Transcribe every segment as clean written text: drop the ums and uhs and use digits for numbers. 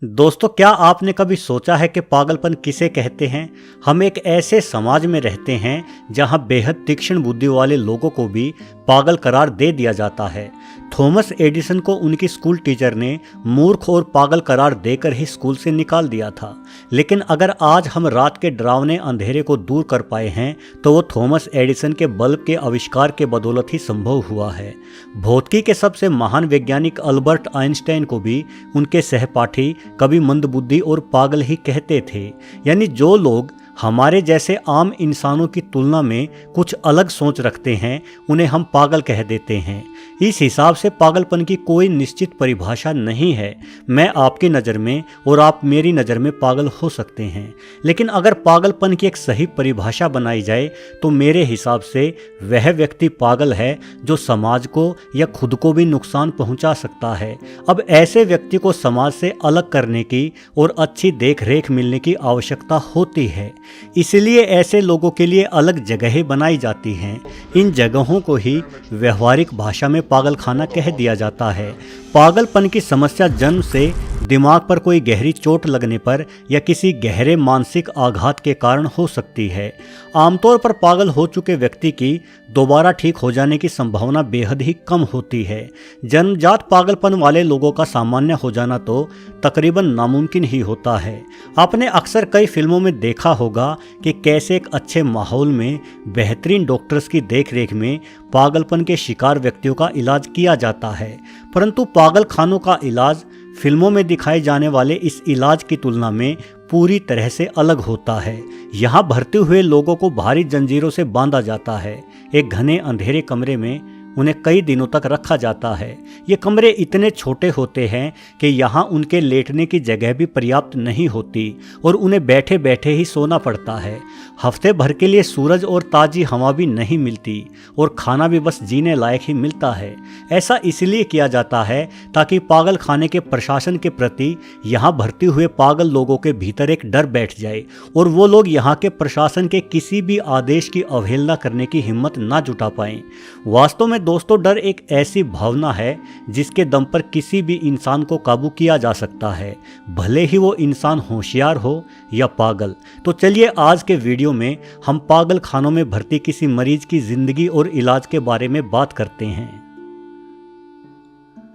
दोस्तों, क्या आपने कभी सोचा है कि पागलपन किसे कहते हैं? हम एक ऐसे समाज में रहते हैं जहां बेहद तीक्ष्ण बुद्धि वाले लोगों को भी पागल करार दे दिया जाता है। थॉमस एडिसन को उनकी स्कूल टीचर ने मूर्ख और पागल करार देकर ही स्कूल से निकाल दिया था। लेकिन अगर आज हम रात के डरावने अंधेरे को दूर कर पाए हैं तो वो थॉमस एडिसन के बल्ब के आविष्कार के बदौलत ही संभव हुआ है। भौतिकी के सबसे महान वैज्ञानिक अल्बर्ट आइंस्टाइन को भी उनके सहपाठी कभी मंदबुद्धि और पागल ही कहते थे। यानी जो लोग हमारे जैसे आम इंसानों की तुलना में कुछ अलग सोच रखते हैं उन्हें हम पागल कह देते हैं। इस हिसाब से पागलपन की कोई निश्चित परिभाषा नहीं है। मैं आपकी नज़र में और आप मेरी नज़र में पागल हो सकते हैं, लेकिन अगर पागलपन की एक सही परिभाषा बनाई जाए तो मेरे हिसाब से वह व्यक्ति पागल है जो समाज को या खुद को भी नुकसान पहुंचा सकता है। अब ऐसे व्यक्ति को समाज से अलग करने की और अच्छी देख रेख मिलने की आवश्यकता होती है। इसलिए ऐसे लोगों के लिए अलग जगहें बनाई जाती हैं। इन जगहों को ही व्यवहारिक भाषा में पागलखाना कह दिया जाता है। पागलपन की समस्या जन्म से दिमाग पर कोई गहरी चोट लगने पर या किसी गहरे मानसिक आघात के कारण हो सकती है। आमतौर पर पागल हो चुके व्यक्ति की दोबारा ठीक हो जाने की संभावना बेहद ही कम होती है। जन्मजात पागलपन वाले लोगों का सामान्य हो जाना तो तकरीबन नामुमकिन ही होता है। आपने अक्सर कई फिल्मों में देखा होगा कि कैसे एक अच्छे माहौल में बेहतरीन डॉक्टर्स की देखरेख में पागलपन के शिकार व्यक्तियों का इलाज किया जाता है, परंतु पागल खानों का इलाज फिल्मों में दिखाए जाने वाले इस इलाज की तुलना में पूरी तरह से अलग होता है। यहाँ भर्ती हुए लोगों को भारी जंजीरों से बांधा जाता है। एक घने अंधेरे कमरे में उन्हें कई दिनों तक रखा जाता है। ये कमरे इतने छोटे होते हैं कि यहाँ उनके लेटने की जगह भी पर्याप्त नहीं होती और उन्हें बैठे बैठे ही सोना पड़ता है। हफ्ते भर के लिए सूरज और ताज़ी हवा भी नहीं मिलती और खाना भी बस जीने लायक ही मिलता है। ऐसा इसलिए किया जाता है ताकि पागल खाने के प्रशासन के प्रति यहाँ भर्ती हुए पागल लोगों के भीतर एक डर बैठ जाए और वो लोग यहाँ के प्रशासन के किसी भी आदेश की अवहेलना करने की हिम्मत ना जुटा पाएं। वास्तव में दोस्तों, डर एक ऐसी भावना है जिसके दम पर किसी भी इंसान को काबू किया जा सकता है, भले ही वो इंसान होशियार हो या पागल। तो चलिए आज के वीडियो में हम पागल खानों में भर्ती किसी मरीज की जिंदगी और इलाज के बारे में बात करते हैं।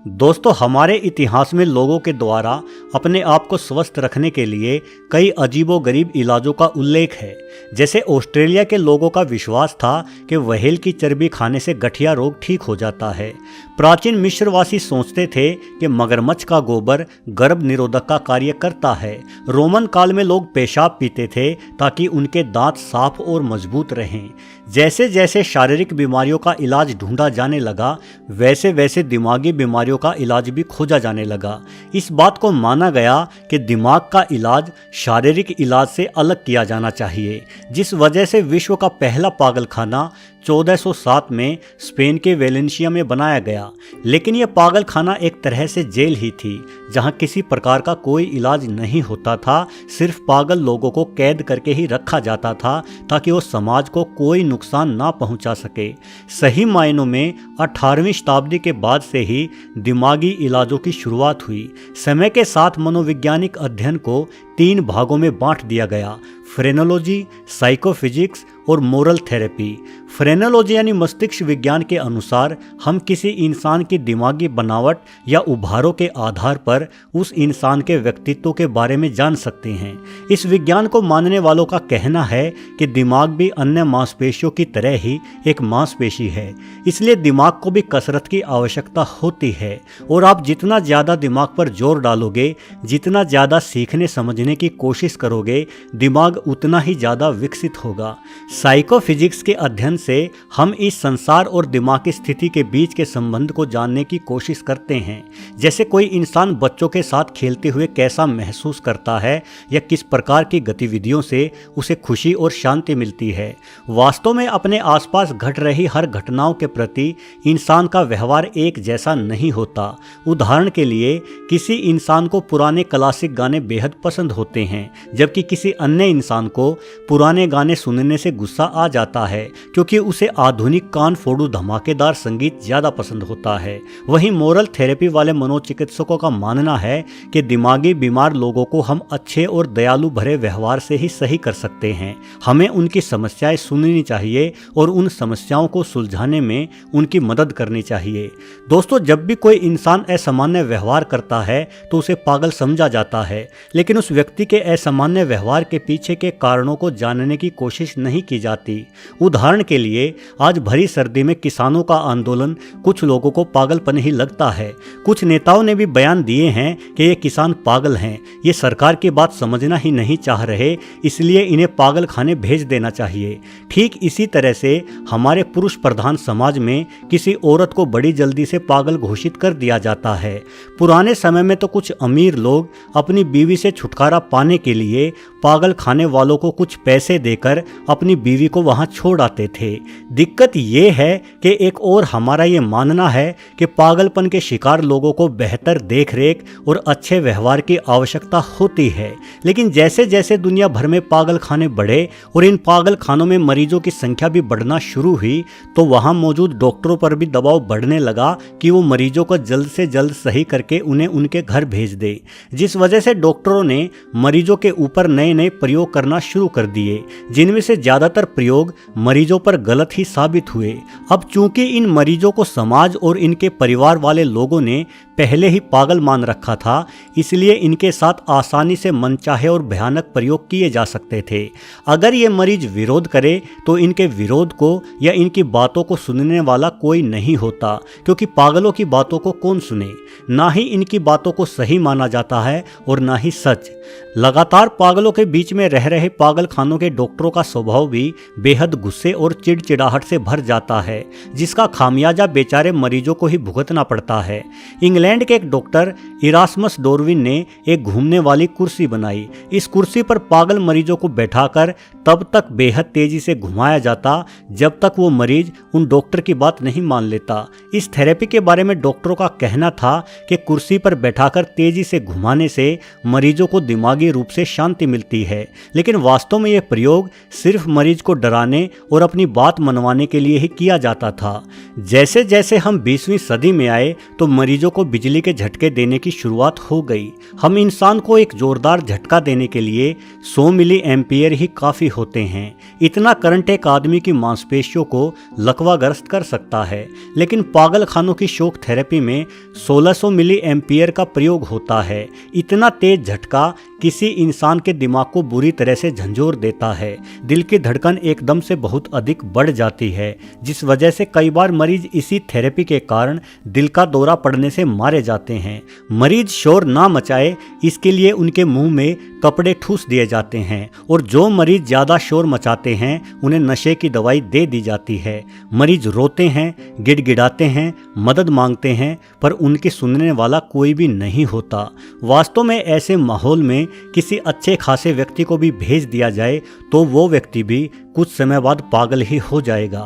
दोस्तों, हमारे इतिहास में लोगों के द्वारा अपने आप को स्वस्थ रखने के लिए कई अजीबोगरीब इलाजों का उल्लेख है। जैसे ऑस्ट्रेलिया के लोगों का विश्वास था कि व्हेल की चर्बी खाने से गठिया रोग ठीक हो जाता है। प्राचीन मिस्रवासी सोचते थे कि मगरमच्छ का गोबर गर्भ निरोधक का कार्य करता है। रोमन काल में लोग पेशाब पीते थे ताकि उनके दांत साफ और मजबूत रहें। जैसे जैसे शारीरिक बीमारियों का इलाज ढूंढा जाने लगा, वैसे वैसे दिमागी बीमारियों का इलाज भी खोजा जाने लगा। इस बात को माना गया कि दिमाग का इलाज शारीरिक इलाज से अलग किया जाना चाहिए, जिस वजह से विश्व का पहला पागलखाना 1407 में स्पेन के वेलेंसिया में बनाया गया। लेकिन यह पागलखाना एक तरह से जेल ही थी, जहां किसी प्रकार का कोई इलाज नहीं होता था। सिर्फ पागल लोगों को कैद करके ही रखा जाता था ताकि वो समाज को कोई नुकसान ना पहुंचा सके। सही मायनों में 18वीं शताब्दी के बाद से ही दिमागी इलाजों की शुरुआत हुई। समय के साथ मनोवैज्ञानिक अध्ययन को 3 भागों में बांट दिया गया: फ्रेनोलॉजी, साइकोफिजिक्स और मोरल थेरेपी। फ्रेनोलॉजी यानी मस्तिष्क विज्ञान के अनुसार हम किसी इंसान की दिमागी बनावट या उभारों के आधार पर उस इंसान के व्यक्तित्व के बारे में जान सकते हैं। इस विज्ञान को मानने वालों का कहना है कि दिमाग भी अन्य मांसपेशियों की तरह ही एक मांसपेशी है, इसलिए दिमाग को भी कसरत की आवश्यकता होती है और आप जितना ज़्यादा दिमाग पर जोर डालोगे, जितना ज़्यादा सीखने समझने की कोशिश करोगे, दिमाग उतना ही ज़्यादा विकसित होगा। साइकोफिजिक्स के अध्ययन से हम इस संसार और दिमाग की स्थिति के बीच के संबंध को जानने की कोशिश करते हैं। जैसे कोई इंसान बच्चों के साथ खेलते हुए कैसा महसूस करता है या किस प्रकार की गतिविधियों से उसे खुशी और शांति मिलती है। वास्तव में अपने आसपास घट रही हर घटनाओं के प्रति इंसान का व्यवहार एक जैसा नहीं होता। उदाहरण के लिए किसी इंसान को पुराने क्लासिक गाने बेहद पसंद होते हैं, जबकि किसी अन्य इंसान को पुराने गाने सुनने से गुस्सा आ जाता है क्योंकि उसे आधुनिक कान फोड़ू धमाकेदार संगीत ज़्यादा पसंद होता है। वहीं मोरल थेरेपी वाले मनोचिकित्सकों का मानना है कि दिमागी बीमार लोगों को हम अच्छे और दयालु भरे व्यवहार से ही सही कर सकते हैं। हमें उनकी समस्याएं सुननी चाहिए और उन समस्याओं को सुलझाने में उनकी मदद करनी चाहिए। दोस्तों, जब भी कोई इंसान असामान्य व्यवहार करता है तो उसे पागल समझा जाता है, लेकिन उस व्यक्ति के असामान्य व्यवहार के पीछे के कारणों को जानने की कोशिश नहीं की जाती। उदाहरण के लिए, आज भरी सर्दी में किसानों का आंदोलन कुछ लोगों को पागलपन ही लगता है। कुछ नेताओं ने भी बयान दिए हैं कि ये किसान पागल हैं, ये सरकार की बात समझना ही नहीं चाह रहे, इसलिए इन्हें पागल खाने भेज देना चाहिए। ठीक इसी तरह से हमारे पुरुष प्रधान समाज में किसी औरत को बड़ी जल्दी से पागल घोषित कर दिया जाता है। पुराने समय में तो कुछ अमीर लोग अपनी बीवी से छुटकारा पाने के लिए पागल खाने वालों को कुछ पैसे देकर अपनी बीवी को वहां छोड़ आते थे। दिक्कत ये है कि एक और हमारा ये मानना है कि पागलपन के शिकार लोगों को बेहतर देखरेख और अच्छे व्यवहार की आवश्यकता होती है, लेकिन जैसे जैसे दुनिया भर में पागल खाने बढ़े और इन पागल खानों में मरीजों की संख्या भी बढ़ना शुरू हुई तो वहां मौजूद डॉक्टरों पर भी दबाव बढ़ने लगा कि वो मरीजों को जल्द से जल्द सही करके उन्हें उनके घर भेज दे, जिस वजह से डॉक्टरों ने मरीजों के ऊपर नए नए प्रयोग करना शुरू कर दिए, जिनमें से ज्यादातर प्रयोग मरीजों पर गलत ही साबित हुए। अब चूंकि इन मरीजों को समाज और इनके परिवार वाले लोगों ने पहले ही पागल मान रखा था, इसलिए इनके साथ आसानी से मनचाहे और भयानक प्रयोग किए जा सकते थे। अगर ये मरीज विरोध करे तो इनके विरोध को या इनकी बातों को सुनने वाला कोई नहीं होता, क्योंकि पागलों की बातों को कौन सुने। ना ही इनकी बातों को सही माना जाता है और ना ही सच। लगातार पागलों के बीच में रह रहे पागल खानों के डॉक्टरों का स्वभाव भी बेहद गुस्से और चिड़चिड़ाहट से भर जाता है, जिसका खामियाजा बेचारे मरीजों को ही भुगतना पड़ता है। इंग्लैंड के एक डॉक्टर इरास्मस डार्विन ने एक घूमने वाली कुर्सी बनाई। इस कुर्सी पर पागल मरीजों को बैठाकर तब तक बेहद तेजी से घुमाया जाता जब तक वो मरीज उन डॉक्टर की बात नहीं मान लेता। इस थेरेपी के बारे में डॉक्टरों का कहना था कि कुर्सी पर बैठाकर तेजी से घुमाने से मरीजों को दिमागी रूप से शांति मिलती है, लेकिन वास्तव में यह प्रयोग सिर्फ मरीज को डराने और अपनी बात मनवाने के लिए ही किया जाता था। जैसे जैसे हम 20वीं सदी में आए तो मरीजों को बिजली के झटके देने की शुरुआत हो गई। हम इंसान को एक जोरदार झटका देने के लिए 100 मिली एम्पियर ही काफी होते हैं। इतना करंट एक आदमी की मांसपेशियों को लकवाग्रस्त कर सकता है, लेकिन पागल खानों की शॉक थेरेपी में 1600 मिली एम्पियर का प्रयोग होता है। इतना तेज झटका किसी इंसान के दिमाग को बुरी तरह से झंझोर देता है। दिल की धड़कन एकदम से बहुत अधिक बढ़ जाती है, जिस वजह से कई बार मरीज इसी थेरेपी के कारण दिल का दौरा पड़ने से मारे जाते हैं। मरीज शोर ना मचाए इसके लिए उनके मुंह में कपड़े ठूस दिए जाते हैं, और जो मरीज ज़्यादा शोर मचाते हैं उन्हें नशे की दवाई दे दी जाती है। मरीज रोते हैं, गिड़गिड़ाते हैं, मदद मांगते हैं, पर उनकी सुनने वाला कोई भी नहीं होता। वास्तव में ऐसे माहौल में किसी अच्छे खासे व्यक्ति को भी भेज दिया जाए तो वो व्यक्ति भी कुछ समय बाद पागल ही हो जाएगा।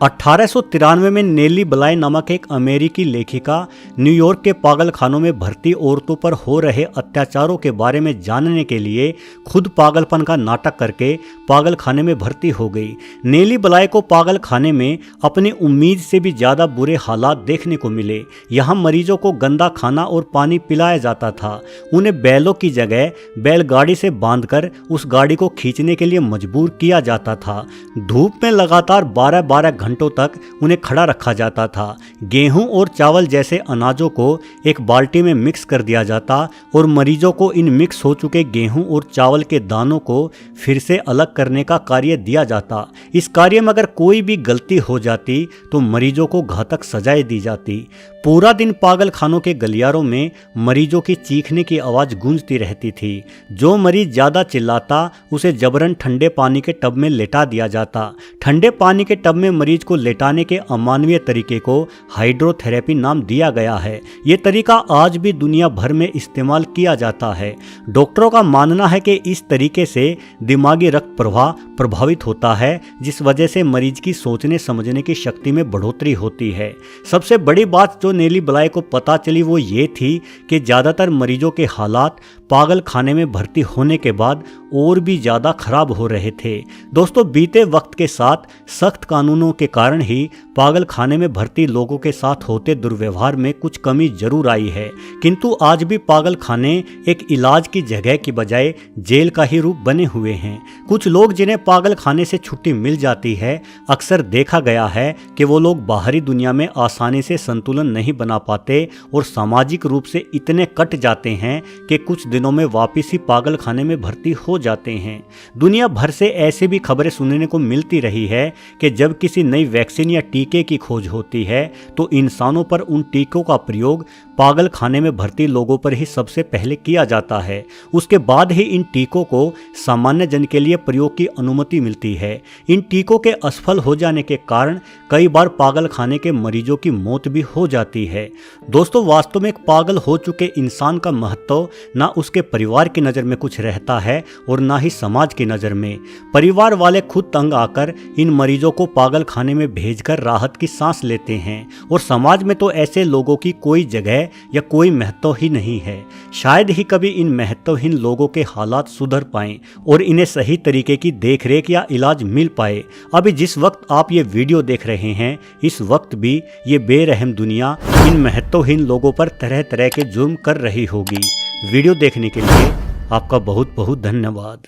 1893 में नेली ब्लाय नामक एक अमेरिकी लेखिका न्यूयॉर्क के पागल खानों में भर्ती औरतों पर हो रहे अत्याचारों के बारे में जानने के लिए खुद पागलपन का नाटक करके पागल खाने में भर्ती हो गई। नेली ब्लाय को पागल खाने में अपनी उम्मीद से भी ज़्यादा बुरे हालात देखने को मिले। यहाँ मरीजों को गंदा खाना और पानी पिलाया जाता था। उन्हें बैलों की जगह बैलगाड़ी से बांधकर उस गाड़ी को खींचने के लिए मजबूर किया जाता था। धूप में लगातार 12-12 घंटों तक उन्हें खड़ा रखा जाता था। गेहूं और चावल जैसे अनाजों को एक बाल्टी में मिक्स कर दिया जाता और मरीजों को इन मिक्स हो चुके गेहूं और चावल के दानों को फिर से अलग करने का कार्य दिया जाता। इस कार्य में अगर कोई भी गलती हो जाती तो मरीजों को घातक सजाएं दी जाती। पूरा दिन पागल खानों के गलियारों में मरीजों की चीखने की आवाज़ गूंजती रहती थी। जो मरीज ज़्यादा चिल्लाता उसे जबरन ठंडे पानी के टब में लेटा दिया जाता। ठंडे पानी के टब में मरीज को लेटाने के अमानवीय तरीके को हाइड्रोथेरेपी नाम दिया गया है। ये तरीका आज भी दुनिया भर में इस्तेमाल किया जाता है। डॉक्टरों का मानना है कि इस तरीके से दिमागी रक्त प्रवाह प्रभावित होता है, जिस वजह से मरीज की सोचने समझने की शक्ति में बढ़ोतरी होती है। सबसे बड़ी बात जो नेली ब्लाय को पता चली वो ये थी कि ज़्यादातर मरीजों के हालात पागल खाने में भर्ती होने के बाद और भी ज़्यादा खराब हो रहे थे। दोस्तों, बीते वक्त के साथ सख्त कानूनों के कारण ही पागल खाने में भर्ती लोगों के साथ होते दुर्व्यवहार में कुछ कमी जरूर आई है, किंतु आज भी पागल खाने एक इलाज की जगह की बजाय जेल का ही रूप बने हुए हैं। कुछ लोग जिन्हें पागल खाने से छुट्टी मिल जाती है, अक्सर देखा गया है कि वो लोग बाहरी दुनिया में आसानी से संतुलन नहीं बना पाते और सामाजिक रूप से इतने कट जाते हैं कि कुछ दिनों में वापस ही पागल खाने में भर्ती हो जाते हैं। दुनिया भर से ऐसे भी खबरें सुनने को मिलती रही है कि जब किसी नई वैक्सीन या टीके की खोज होती है तो इंसानों पर उन टीकों का प्रयोग पागल खाने में भर्ती लोगों पर ही सबसे पहले किया जाता है। उसके बाद ही इन टीकों को सामान्य जन के लिए प्रयोग की अनुमति मिलती है। इन टीकों के असफल हो जाने के कारण कई बार पागल खाने के मरीजों की मौत भी हो जाती है। दोस्तों, वास्तव में एक पागल हो चुके इंसान का महत्व ना उसके परिवार की नज़र में कुछ रहता है और ना ही समाज की नज़र में। परिवार वाले खुद तंग आकर इन मरीजों को पागल खाने में भेजकर राहत की सांस लेते हैं और समाज में तो ऐसे लोगों की कोई जगह या कोई महत्व ही नहीं है। शायद ही कभी इन महत्वहीन लोगों के हालात सुधर पाएं और इन्हें सही तरीके की देखरेख या इलाज मिल पाए। अभी जिस वक्त आप ये वीडियो देख रहे हैं, इस वक्त भी ये बेरहम दुनिया इन महत्वहीन लोगों पर तरह तरह के जुर्म कर रही होगी। वीडियो देखने के लिए आपका बहुत बहुत धन्यवाद।